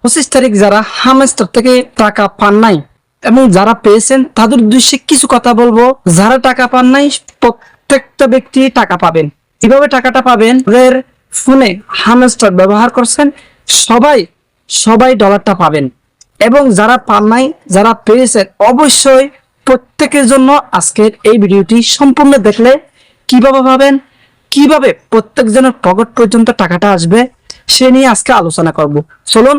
25 তারিখ যারা হামস্টার থেকে টাকা পান নাই এবং যারা পেয়েছেন তাদের উদ্দেশ্যে কিছু কথা বলবো। যারা টাকা পান নাই প্রত্যেকটা ব্যক্তি টাকা পাবেন। কিভাবে টাকাটা পাবেন? ফোনে হামস্টার ব্যবহার করছেন সবাই সবাই ডলারটা পাবেন। এবং যারা পান নাই, যারা পেয়েছেন, অবশ্যই প্রত্যেকের জন্য আজকের এই ভিডিওটি সম্পূর্ণ দেখলে কিভাবে পাবেন, কিভাবে প্রত্যেকজনের পকেট পর্যন্ত টাকাটা আসবে সে নিয়ে আজকে আলোচনা করব। চলুন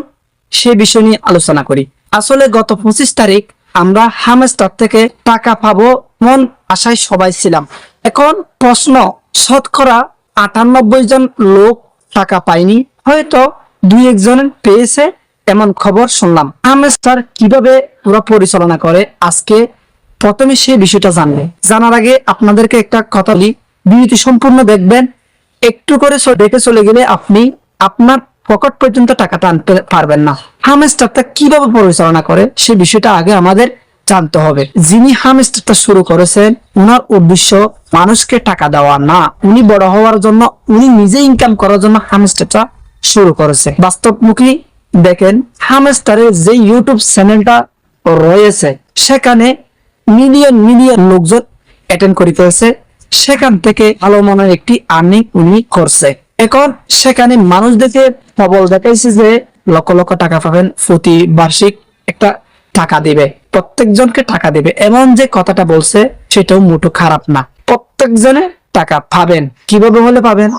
সেই বিষয় নিয়ে আলোচনা করি। আসলে গত 25 তারিখ আমরা হামস্টার থেকে টাকা পাবো মন আশায় সবাই ছিলাম। এখন প্রশ্ন, শতকরা 98 জন লোক টাকা পায়নি, হয়তো 2-1 জন পেয়েছে এমন খবর শুনলাম। হামস্টার কিভাবে পুরো পরিচালনা করে আজকে প্রথমে সেই বিষয়টা জানার আগে আপনাদেরকে একটা কথা বলি, ভিডিওটি সম্পূর্ণ দেখবেন। একটু করে দেখে চলে গেলে আপনি আপনার পকেট পর্যন্ত টাকাটা আনতে পারবেন না। হামস্টারটা কিভাবে পরিচালনা করে সে বিষয়টা আগে আমাদের জানতে হবে। যিনি হামস্টারটা শুরু করেছেন ওনার উদ্দেশ্য মানুষকে টাকা দেওয়া না, উনি বড় হওয়ার জন্য, উনি নিজে ইনকাম করার জন্য হামস্টারটা শুরু করেছে। বাস্তবমুখী দেখেন, হামস্টারের যে ইউটিউব চ্যানেলটা রয়েছে সেখানে মিলিয়ন মিলিয়ন লোকজন অ্যাটেন্ড করিতেছে, সেখান থেকে ভালো মানের একটি আর্নিং উনি করছে। এখন সেখানে মানুষদেরকে প্রবল দেখাইছে যে লক্ষ লক্ষ টাকা পাবেন, প্রতি বার্ষিক একটা টাকা দিবে, প্রত্যেকজনকে টাকা দিবে, এমন যে কথাটা বলছে সেটাও মোটো খারাপ না। প্রত্যেকজনে টাকা পাবেন। কিভাবে হলে পাবেন?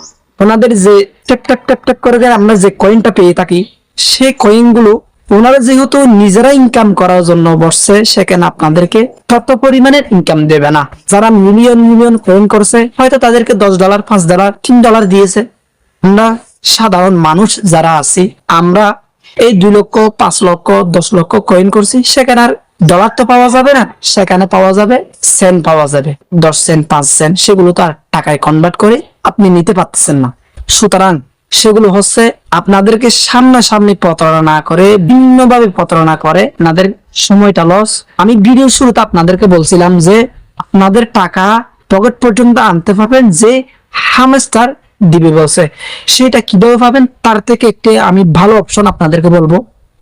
ওনাদের যে ট্যাপ ট্যাপ ট্যাপ ট্যাপ করে আমরা যে কয়েনটা পেয়ে থাকি, সেই কয়েনগুলো ওনারা যেহেতু নিজেরা ইনকাম করার জন্য বসছে, সেখানে আপনাদেরকে তত পরিমাণের ইনকাম দেবে না। যারা মিলিয়ন মিলিয়ন কয়েন করছে হয়তো তাদেরকে $10, $5, $3 দিয়েছে। আমরা সাধারণ মানুষ যারা আছি, আমরা এই 2 লক্ষ, 5 লক্ষ, 10 লক্ষ কয়েন করছি, সেখানে আর ডলার তো পাওয়া যাবে না, সেখানে পাওয়া যাবে সেন্ট, পাওয়া যাবে 10 সেন্ট, 5 সেন্ট। সেগুলো তো আর টাকায় কনভার্ট করে আপনি নিতে পারতেছেন না। সুতরাং সেগুলো হচ্ছে আপনাদেরকে সামনাসামনি প্রতারণা করে, ভিন্নভাবে প্রতারণা করে, আপনাদের সময়টা লস। আমি ভিডিও শুরুতে আপনাদেরকে বলছিলাম যে আপনাদের টাকা পকেট পর্যন্ত আনতে পারবেন যে হামস্টার দিবে বলছে, সেটা কিভাবে পাবেন তার থেকে একটি আমি ভালো অপশন আপনাদেরকে বলবো।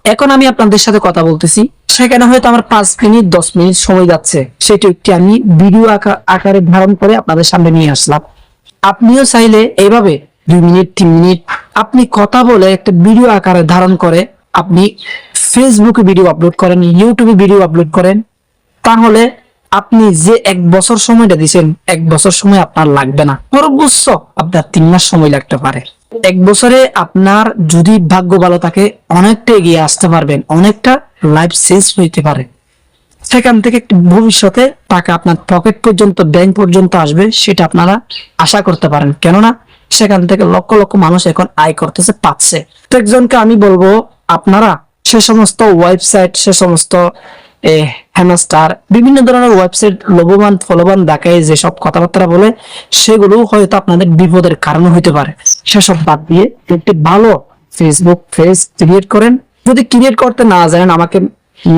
এখন আমি আপনাদের সাথে কথা বলতেছি, সেখানে হয়তো আমার 5 মিনিট 10 মিনিট সময় যাচ্ছে, সেটা একটি আমি ভিডিও আকারে ধারণ করে আপনাদের সামনে নিয়ে আসলাম। আপনিও চাইলে এইভাবে 2 মিনিট 3 মিনিট আপনি কথা বলে একটা ভিডিও আকারে ধারণ করে আপনি ফেসবুকে ভিডিও আপলোড করেন, ইউটিউবে ভিডিও আপলোড করেন, তাহলে আপনি যে 1 বছর সময়টা দিচ্ছেন, 1 বছর সময় আপনার লাগবে না, সর্বোচ্চ আপনার 3 মাস সময় লাগতে পারে। 1 বছরে আপনার যদি ভাগ্য ভালো থাকে অনেকটা এগিয়ে আসতে পারবেন, অনেকটা লাইফ চেঞ্জ হইতে পারে। সেখান থেকে ভবিষ্যতে টাকা আপনার পকেট পর্যন্ত, ব্যাংক পর্যন্ত আসবে, সেটা আপনারা আশা করতে পারেন। কেননা সেখান থেকে লক্ষ লক্ষ মানুষ এখন আয় করতেছে, পাচ্ছে। প্রত্যেকজনকে আমি বলবো আপনারা সে সমস্ত ওয়েবসাইট, সে সমস্ত হ্যামস্টার, বিভিন্ন ধরনের ওয়েবসাইট লোভবান ফলবান দেখায় যেসব কথাবার্তা বলে, সেগুলো হয়তো আপনাদের বিপদের কারণ হইতে পারে। সেসব বাদ দিয়ে একটি ভালো ফেসবুক পেজ ক্রিয়েট করেন। যদি ক্রিয়েট করতে না জানেন আমাকে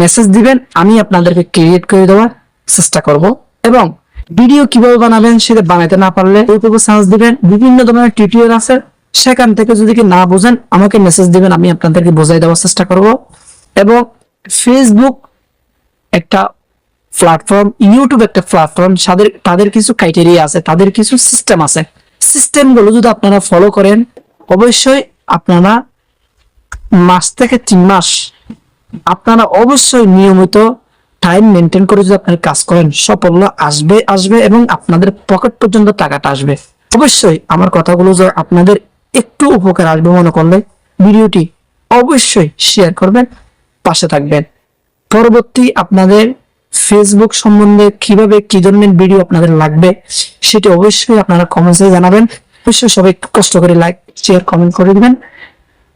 মেসেজ দিবেন, আমি আপনাদেরকে ক্রিয়েট করে দেওয়ার চেষ্টা করব। এবং ভিডিও কিভাবে বানাবেন সেটা বানাইতে না পারলে ইউটিউবে সার্চ দিবেন, বিভিন্ন ধরনের টিউটোরিয়াল আছে, সেখান থেকে যদি কি না বোঝেন আমাকে মেসেজ দিবেন, আমি আপনাদেরকে বোঝাই দেওয়ার চেষ্টা করব। এবং ফেসবুক একটা প্ল্যাটফর্ম, ইউটিউব একটা প্ল্যাটফর্ম, তাদের কিছু ক্রাইটেরিয়া আছে, তাদের কিছু সিস্টেম আছে। সিস্টেমগুলো যদি আপনারা ফলো করেন, অবশ্যই আপনারা মাস থেকে 3 মাস আপনারা অবশ্যই নিয়মিত টাইম মেনটেন করে যদি আপনারা কাজ করেন, সাফল্য আসবে এবং আপনাদের পকেট পর্যন্ত টাকাটা আসবে। অবশ্যই আমার কথাগুলো যদি আপনাদের একটু উপকার আসবে মনে করলে ভিডিওটি অবশ্যই শেয়ার করবেন, পাশে থাকবেন। পরবর্তী আপনাদের ফেসবুক সম্বন্ধে কিভাবে কি ধরনের ভিডিও আপনাদের লাগবে সেটা অবশ্যই আপনারা কমেন্টে জানাবেন। অবশ্যই সবাই একটু কষ্ট করে লাইক, শেয়ার, কমেন্ট করে দিবেন।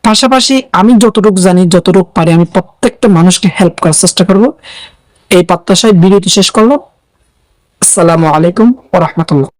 পাশাপাশি আমি যতটুকু জানি, যতটুকু পারি, আমি প্রত্যেকটা মানুষকে হেল্প করার চেষ্টা করব। এই প্রত্যাশায় ভিডিওটি শেষ করলাম। আসসালামু আলাইকুম ওয়া রাহমাতুল্লাহ।